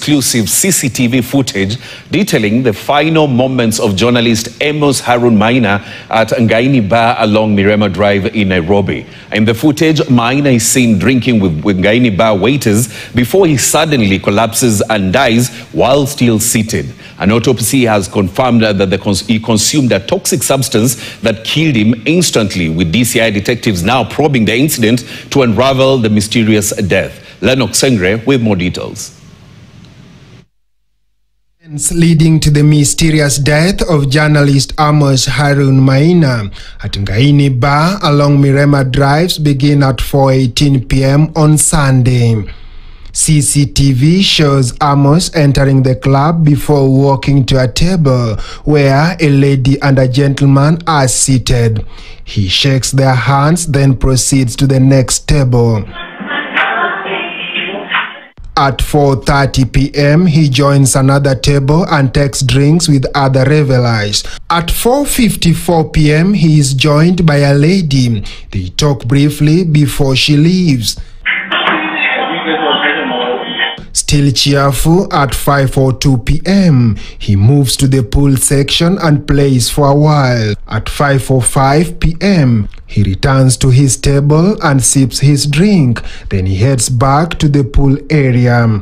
exclusive CCTV footage detailing the final moments of journalist Amos Maina at Ngaini Bar along Mirema Drive in Nairobi. In the footage, Maina is seen drinking with Ngaini Bar waiters before he suddenly collapses and dies while still seated. An autopsy has confirmed that he consumed a toxic substance that killed him instantly, with DCI detectives now probing the incident to unravel the mysterious death. Lennox Sengre with more details. Leading to the mysterious death of journalist Amos Maina at Ngaini Bar along Mirema Drives begin at 4:18 p.m. on Sunday. CCTV shows Amos entering the club before walking to a table where a lady and a gentleman are seated. He shakes their hands, then proceeds to the next table. At 4:30 p.m., he joins another table and takes drinks with other revelers. At 4:54 p.m., he is joined by a lady. They talk briefly before she leaves. Still cheerful, at 5:02 p.m., he moves to the pool section and plays for a while. At 5:05 p.m., he returns to his table and sips his drink. Then he heads back to the pool area.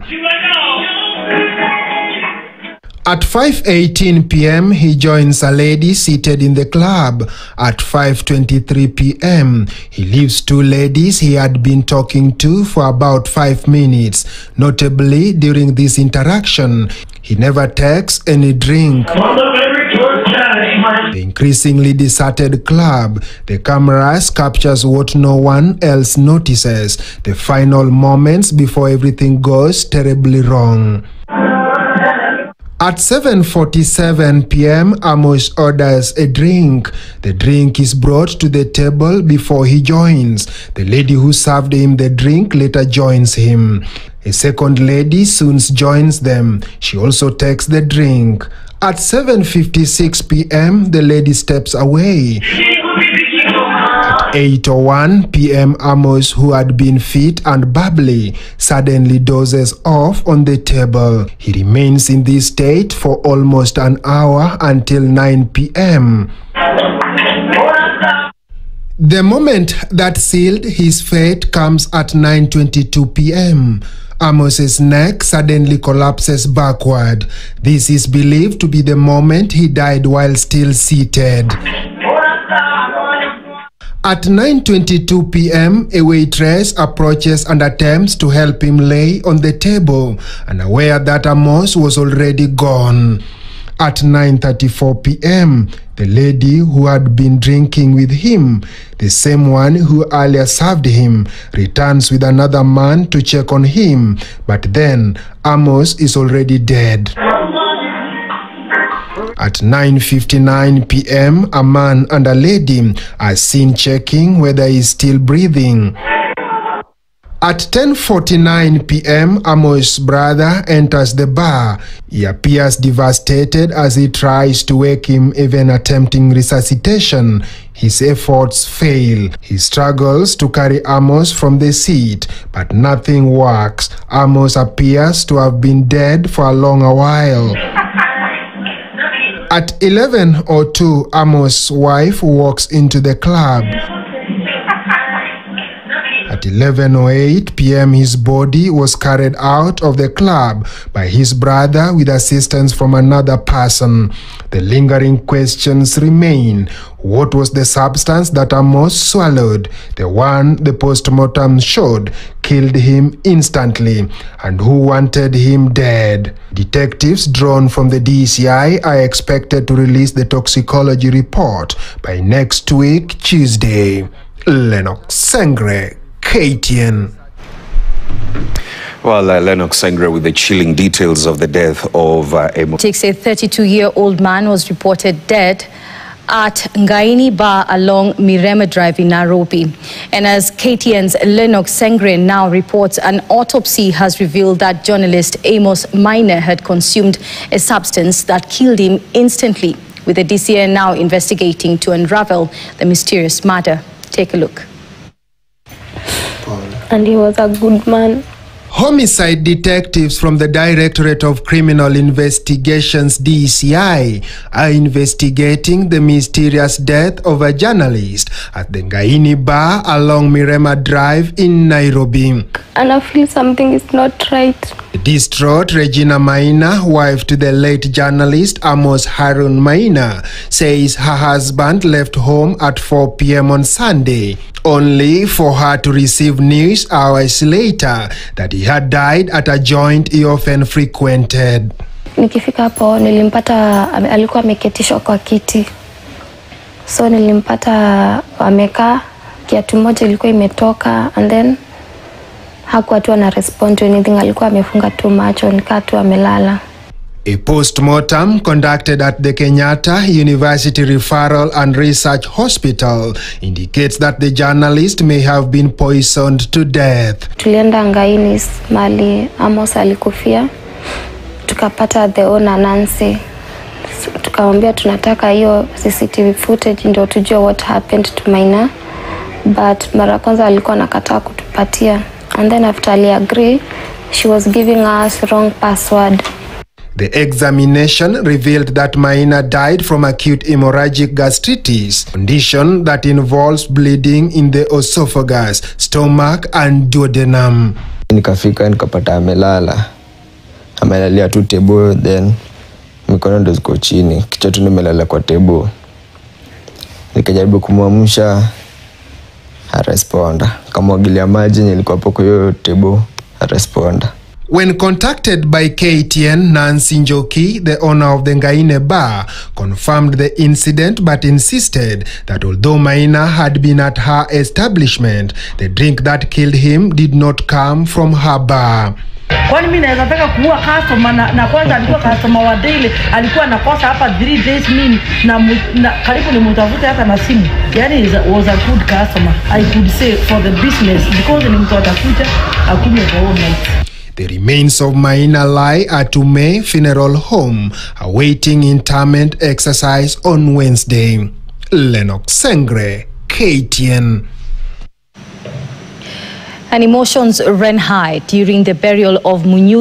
At 5:18 p.m., he joins a lady seated in the club. At 5:23 p.m., he leaves two ladies he had been talking to for about 5 minutes. Notably, during this interaction, he never takes any drink. The increasingly deserted club, the cameras captures what no one else notices, the final moments before everything goes terribly wrong. At 7:47 p.m., Amos orders a drink. The drink is brought to the table before he joins. The lady who served him the drink later joins him. A second lady soon joins them. She also takes the drink. At 7:56 p.m., the lady steps away. At 8:01 p.m., Amos, who had been fit and bubbly, suddenly dozes off on the table. He remains in this state for almost an hour until 9 p.m. The moment that sealed his fate comes at 9:22 p.m. Amos's neck suddenly collapses backward. This is believed to be the moment he died while still seated. At 9:22 p.m., a waitress approaches and attempts to help him lay on the table, unaware that Amos was already gone. At 9:34 p.m., the lady who had been drinking with him, the same one who earlier served him, returns with another man to check on him, but then Amos is already dead. At 9:59 p.m., a man and a lady are seen checking whether he is still breathing. At 10:49 p.m., Amos' brother enters the bar. He appears devastated as he tries to wake him, even attempting resuscitation. His efforts fail. He struggles to carry Amos from the seat, but nothing works. Amos appears to have been dead for a long while. At 11:02, Amos' wife walks into the club. At 11:08 p.m., his body was carried out of the club by his brother with assistance from another person. The lingering questions remain. What was the substance that Amos swallowed? The one the postmortem showed killed him instantly. And who wanted him dead? Detectives drawn from the DCI are expected to release the toxicology report by next week, Tuesday. Lennox Sengre, KTN. Well, Lennox Sengre with the chilling details of the death of Amos. A 32-year-old man was reported dead at Ngaini Bar along Mirema Drive in Nairobi. And as KTN's Lennox Sengre now reports, an autopsy has revealed that journalist Amos Maina had consumed a substance that killed him instantly, with the DCI now investigating to unravel the mysterious murder. Take a look. And he was a good man. Homicide detectives from the Directorate of Criminal Investigations DCI are investigating the mysterious death of a journalist at the Ngaini Bar along Mirema Drive in Nairobi. And I feel something is not right. Distraught Regina Maina, wife to the late journalist Amos Maina, says her husband left home at 4 p.m. on Sunday, only for her to receive news hours later that he had died at a joint he often frequented. Nikifika hapo nilimpata alikuwa ameketishwa kwa kiti. So nilimpata amekaa, kiatu moja ilikuwa imetoka, and then hakuwa tu ana respond to anything, alikuwa amefunga tu macho, nikaa tu amelala. A post-mortem conducted at the Kenyatta University Referral and Research Hospital indicates that the journalist may have been poisoned to death. Tulienda Ngaini mali Amos alikufia. Tukapata the owner Nancy. Tukamwambia tunataka hiyo CCTV footage ndio tujue what happened to Maina. But mara kwanza alikuwa anakataa kutupatia. And then after I agree, she was giving us wrong password. The examination revealed that Maina died from acute hemorrhagic gastritis, condition that involves bleeding in the esophagus, stomach and duodenum. Nikafika nikapata amelala. Amelalia tu table, then mikono ndo ziko chini. Kichwa tu nimelala kwa table. Nikajaribu kumwamsha, haresponda. Kamwagilia maji nilikuwa hapo kwa hiyo table, haresponda. When contacted by KTN, Nancy Njoki, the owner of the Ngaini Bar, confirmed the incident but insisted that although Maina had been at her establishment, the drink that killed him did not come from her bar. Kwani mimi naweza taka kuua customer na kwanza alikuwa customer wa daily, alikuwa anakosa hapa 3 days mimi na karibu nimtafute hata na simu. Yani was a good customer, I could say, for the business, because ni mtu atakuja akunywe kwa all night. The remains of Maina lie at Ume Funeral Home, awaiting interment exercise on Wednesday. Lennox Sengre, KTN. And emotions ran high during the burial of Munyu